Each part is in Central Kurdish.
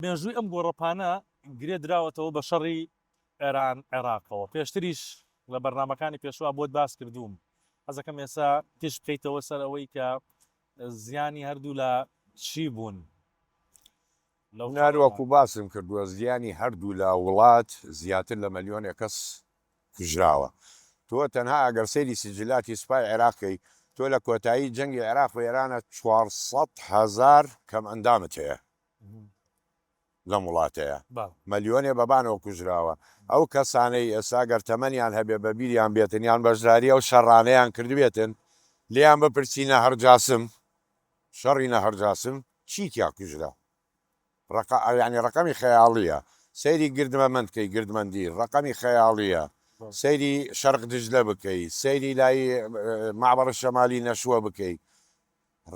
مێژووی ئەم گۆڕەپانە گرێ دراوەتەوە بە شەڕی ئێران عێراقەوە پێشتریش لە بەرنامەکانی پێشوا بۆت باس کردووم حەزەکەم ئێستا تش بکەیتەوە سەر ئەوەی کە زیانی هەردوو لە چی بوون ناروەکو باسم کردووە زیانی هەردوو لە وڵات زیاتر لە مەلیۆنێک کەس کوژراوە تۆ تەنها ئەگەر سەیری سجلاتی سوپای عێراقی تۆ لە کۆتایی جەنگی عێراق و ئێرانە 400,000 کەم ئەندامت هەیە لەم وڵاتەیە مەلیۆنێ بەبانەوە کوژراوە ئەو کەسانەی ئێستا گەر تەمەنیان هەبێ بە بیریان بێتنیان بەشداری ئەو شەڕانەیان کردوێتن لیان بپرسینە هەرجاسم شەڕینە هەرجاسم چیتیا کوژرا ینی ڕقمی خەیاڵیە سەیری گردمەمەندکەی گردمەندی ڕقمی خەیاڵیە سەیری شەرق دژلە بکەی سەیری لای مابڕە شەمالی نەشووە بکەی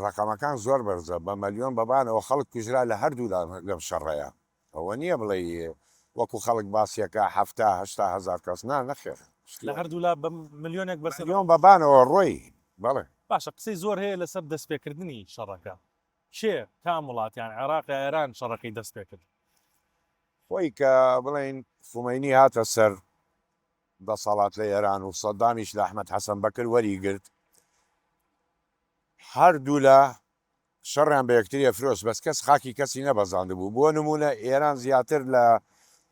ڕقەمەکان زۆر بەرزە بە مەلیۆن بەبانەوە خەڵک کوژرا لە هەردوو لەم شەڕەیە ئەوە نییە بڵێ وەکو خەڵک باسیەکە 700,000 کەس نەخێر لە هەردوو لا بە ملیۆنێک بەسەلیۆن بەبانەوە ڕۆی بەڵێ باشە قسەی زۆر هەیە لەسەر دەستپێکردنی شەڕەکە کێ کام وڵاتیان عێراق ئێران شەڕەکەی دەست پێ کرد خۆی کە بڵێن خومینی هاتە سەر دەسەڵات لە ئێران و سەدامیش لە ئەحمەد حەسەن بەکر وەریگرت هەردوو لە شەڕیان بە یەکتری ئەفرۆشت بەس کەس خاکی کەسی نەبەزاند بوو بۆ نمونە ئێران زیاتر لە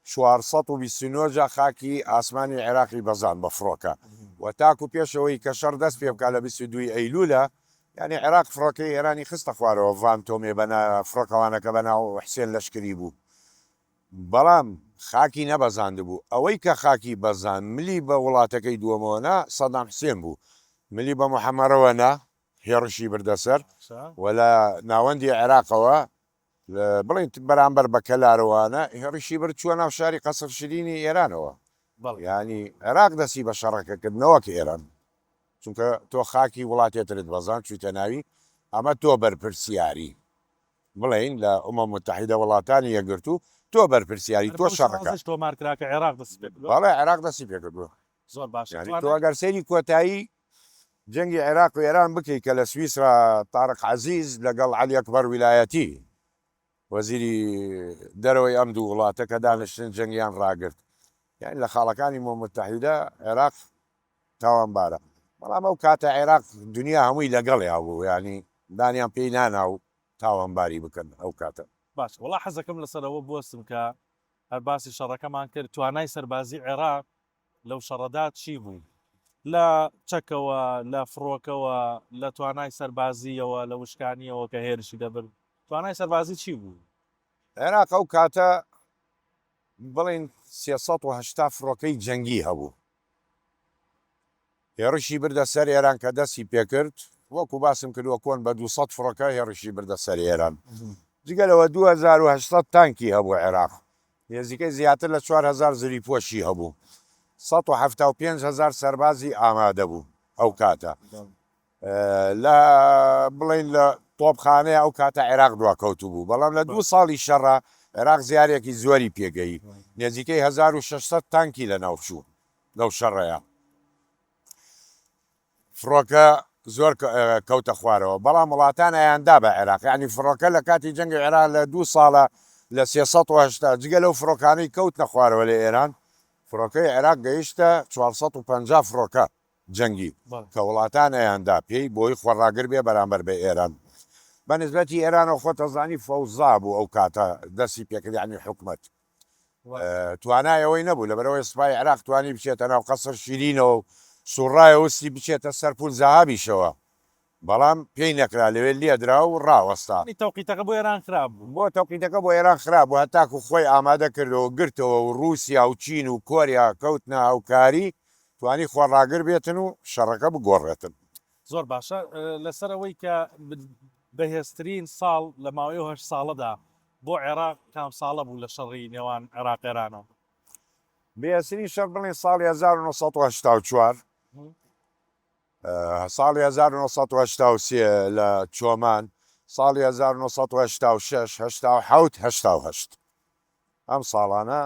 429 جا خاکی ئاسمانی عێراقی بەزان بە فڕۆکە و تاکو پێشەوەی کە شەڕ دەست پێ بکات لە 22 ئەیلولە یعنی عێراق فڕۆکەی ئێرانی خستە خوارەوە ڤان تۆمێ بەنا فڕۆکەوانەکە بەناو حسێن لەشکری بوو بەڵام خاکی نەبەزاند بوو ئەوەی کە خاکی بەزان ملی بە وڵاتەکەی دووەمەوەنا سەدام حسێن بوو ملی بە محەممەڕەوەنا هێڕشی بردەسەر و لە ناوەندی عێراقەوە بڵین بەرامبەر بە کەلارەوانە هێڕشی برد چووە ناو شاری قەسر شرینی ئێرانەوە ینی عێراق دەسی بە شەڕەکەکردنەوە کە ئێران چونکە تۆ خاکی وڵاتێترت بەزان چویتە ناوی ئەمە تۆ بەرپرسیاری بڵین لە ئومە متحیدە وڵاتانی یەکگرتو تۆ بەرپرسیاری تۆ شەڕەکە تۆمارکراکە عێراق دەست پێ بەڵێ عێراق دەستی پێکردووە زۆر باش تۆ ئەگەر سەیری کۆتایی جەنگی عێراق و ئێران بکەیت کە لە سویسرا تارق عەزیز لەگەڵ عەلی ئەکبەر ویلایەتی وەزیری دەرەوەی ئەم دوو وڵاتە کە دانیشتن جەنگیان ڕاگرت یعنی لە خاڵەکانی ئومە متحیدە عێراق تاوانبارە بەڵام ئەو کاتە عێراق دنیا هەمووی لەگەڵیا بوو ینی دانیان پێی ناناو تاوانباری بکەن ئەو کاتە باش وڵا حەزەکەم لەسەرەوە بستم کە هەر باسی شەڕەکەمان کرد توانای سەربازی عێراق لەو شەڕەدا چی بوو لە چەکەوە لە فڕۆکەوە لە توانای سەربازیەوە لە وشکانیەوە کە هێرشی دەبن توانای سەربازی چی بوو عێراق ئەو کاتە بڵین 380 فڕۆکەی جەنگی هەبوو هێڕشی بردە سەر ئێران کە دەستی پێکرد وەکو باسم کردووە کۆن بە 200 فڕۆکە هێڕشی بردە سەر ئێران جگەلەوە 2800 تانکی هەبوو عێراق نێزیکەی زیاتر لە 4000 زری پۆشی هەبوو 175,000 سەربازی ئامادە بوو ئەو کاتە لە بڵین لە تۆپخانەیە ئەو کاتە عێراق دواکەوتو بوو بەڵام لە 2 ساڵی شەڕە عێراق زیارێکی زۆری پێگەی نێزیکەی 1600 تانکی لە ناوچوو لەو شەڕەیە فڕۆکە زۆر کەوتە خوارەوە بەڵام وڵاتان ئەیاندا بە عێراق ینی فڕۆکە لە کاتی جەنگی عێراق لە 2 ساڵە لە 380 جگە لەو فڕۆکانەی کەوت نەخوارەوە لە ئێران فڕۆکەی عێراق گەیشتە 450 فڕۆکە جەنگی کە وڵاتان ئەیاندا پێی بۆی خۆڕاگر بێ بەرامبەر بە ئێران بەنسبەتی ئێرانەوە خۆتەزانی فەوزا بوو ئەو کاتە دەستی پێکرد ینی حکومەت توانایەوەی نەبوو لەبەرەوەی سوپای عێراق توانی بچێتە ناو قەسر شیرینەوە سوڕایە وستی بچێتە سەرپول زاهابیشەوە بەڵام پێی نەکرا لەوێ لێدرا و ڕاوەستا تەوقیتەکە بۆ ئێران خراپ بوو بۆ تەوقیتەکە بۆ ئێران خراپ بوو هەتاکو خۆی ئامادە کردەوە گرتەوە و رووسیا و چین و کۆریا کەوتنە هاوکاری توانی خۆڕاگر بێتن و شەڕەکە بگۆڕێتن زۆر باشە لەسەرەوەی کە بەهێزترین ساڵ لە ماوەی 8 ساڵەدا بۆ عێراق کام ساڵە بوو لە شەڕی نێوان عێراق ئێرانەوە بەهێزترین شەڕ بڵێن ساڵی 1984 ساڵی 1983 لە چۆمان ساڵی 1986 1970 ئەم ساڵانە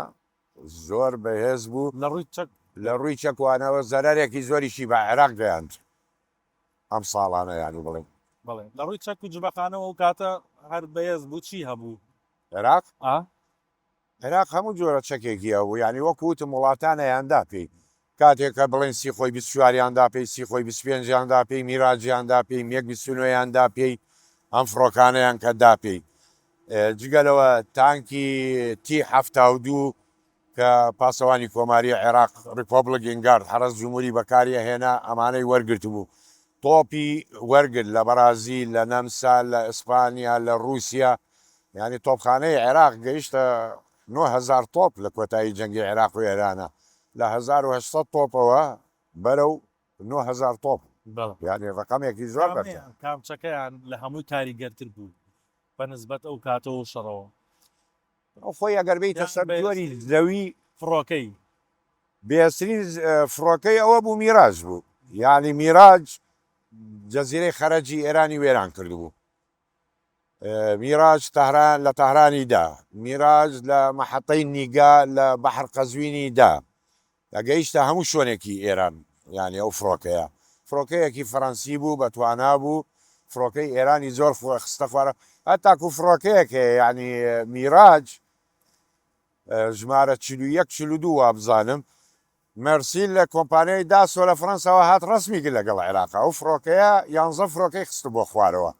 زۆر بەهێز بوو لە ڕووی چەکوانەوە زەرارێکی زۆریشی بە عێراق گەیاند ئەم ساڵانە ینی بڵێن لە ڕووی چەک و جبەخانەوە و کاتە هەر بەهێز بوو چی هەبوو عێراق عێراق هەموو جۆرە چەکێکیە و یعنی وەکوتم وڵاتانەیاندا پێی کاتێککە بڵێن سی خۆی 24یاندا پێی سی خۆی 25یاندا پێی میراجیاندا پێی یەک 29یاندا پێی ئەم فڕۆکانەیان کە دا پێی جگەلەوە تانکی تی ه72 کە پاسەوانی کۆماری عێراق ریپۆبلک گینگارد حرەس جمهوری بەکاریە هێنا ئەمانەی وەرگرت بوو تۆپی وەرگرت لە بەرازیل لە نەمسا لە ئیسپانیا لە رووسیا ینی تۆپخانەی عێراق گەیشتە 9,000 تۆپ لە کۆتایی جەنگی عێراق و ئێرانە لە 1800 تۆپەوە بەرەو 9,000 تۆپ یعنی ڕقەمێکی زۆر کامچەکەیان لە هەمووی کاریگەرتر بوو بەنسبەت ئەو کاتەوە شەڕەوە خۆی ئەگەر بیتە سەر جۆری زەوی فڕۆکەی بێسرین فڕۆکەی ئەوە بوو میراج بوو یعنی میراج جەزیرەی خەرەجی ئێرانی وێران کردبوو میراج لە تەهرانی دا میراج لە مەحەتەی نیگا لە بەحر قەزوینی دا ئەگەیشتە هەموو شوێنێکی ئێران یعنی ئەو فڕۆکەیە فڕۆکەیەکی فەڕەنسی بوو بەتوانا بوو فڕۆکەی ئێرانی زۆر خستە خوارە هەتاکو فڕۆکەیەک ینی میراج ژمارە 41-42 وابزانم مەرسیل لە کۆمپانیای داسۆ لە فەڕەنساوە هات ڕسمی کرد لەگەڵ عێراقا ئەو فڕۆکەیە 11 فڕۆکەی خست بۆ خوارەوە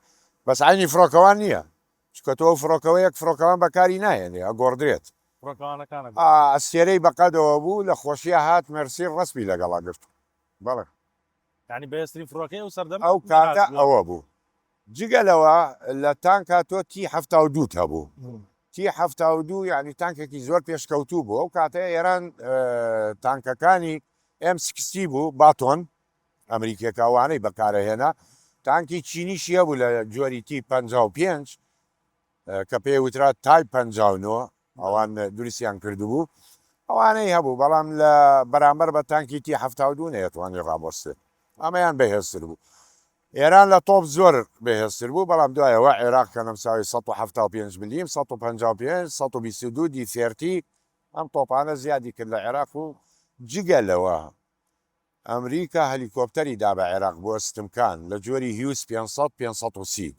بەس عینی فڕۆکەوان نییە چکە تۆ فڕۆکەوە یەک فڕۆکەوان بەکاری نایێنێ ئەگۆڕدرێت ئەسێرەی بەقەدەوە بوو لە خۆشیە هات مەرسیل ڕسمی لەگەڵا گرت بەڵێ ینی بەێستری فڕۆکەی و سەردەم ئەو کاتە ئەوە بوو جگەلەوە لە تانکا تۆ تی ه72 هەبوو تی ه72 ینی تانکێکی زۆر پێشکەوتوو بوو ئەو کاتە ئێران تانکەکانی M60 بوو باتۆن ئەمریکێکاوانەی بەکارەهێنا تانکی چینیشی هەبوو لە جۆری تی 55 کە پێی وترا تای 59 ئەوان دروستیان کردبوو ئەوانەی هەبوو بەڵام لە بەرامبەر بە تانکی تی ه72 نەیەتوانی ڕابۆستێت ئەمەیان بەهێزتر بوو ئێران لە تۆپ زۆر بەهێزتر بوو بەڵام دوایەوە عێراق کە نەمساوی 175 ملیم 155 122 دیفێرتی ئەم تۆپانە زیادی کرد لە عێراق و جگەلەوە ئەمریکا هەلیکۆپتەری دا بە عێراق بۆ ستمکان لە جۆری هیوس 530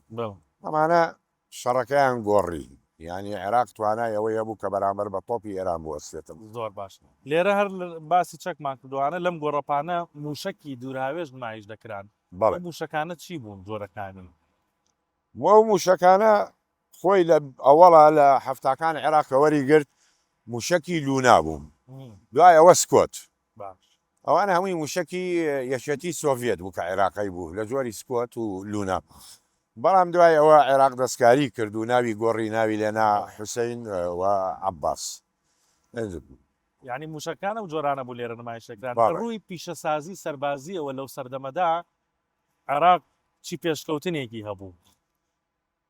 ئەمانە شەڕەکەیان گۆڕی ینی عێراق توانای ئەوەی هەبوو کە بەرامبەر بە تۆپی ئێران بوەستێتم زۆر باش لێرە هەر باسی چەکمان کردوانە لەم گۆڕەپانە موشکی دوورهاوێژ نمایش دەکران موشەکانە چی بوون جۆرەکانی وە موشەکانە خۆی لە ئەوەڵە لە هەفتاکان عێراقەوەری گرت موشکی لونا بووم دوای ئەوە سکۆت ئەوانە هەمووی موشکی یەکێتی سۆڤێت بوو کە عێراقی بوو لە جۆری سکۆت و لونا بەڵام دوای ئەوە عێراق دەستکاری کرد و ناوی گۆڕی ناوی لێنا حوسین و عەباس یعنی موشەکانە و جۆرانە بوو لێرە نمایشەکران ڕووی پیشەسازی سەربازیەوە لەو سەردەمەدا عێراق چی پێشکەوتنێکی هەبوو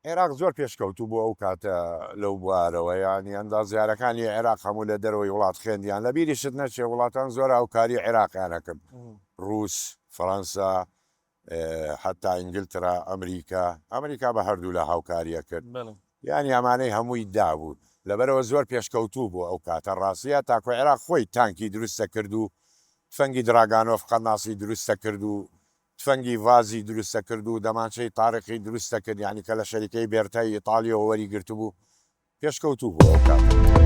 عێراق زۆر پێشکەوتوو بۆ ئەو کاتە لەو بوارەوە ینی ئەندازیارەکانی عێراق هەموو لە دەرەوەی وڵات خوێندیان لە بیریشت نەچێ وڵاتان زۆر ئەوکاری عێراقیانەکرد رووس فەڕەنسا حتا ئینگلترا ئەمریکا بە هەردوو لە هاوکاریە کرد ینی ئەمانەی هەمووی دابوو لەبەرەوە زۆر پێشکەوتوو بۆ ئەو کاتە ڕاستیە تاکو عێراق خۆی تانکی دروستە کرد و تفەنگی دراگانۆف قەناسی دروستە کرد و تفەنگی ڤازی دروستە کرد و دەمانچەی تاریخی دروستە کرد یعنی کە لە شەریکەی بێرتای ئیتالیەوە وەری گرتبوو پێشکەوتوو بوو ئەو کاتە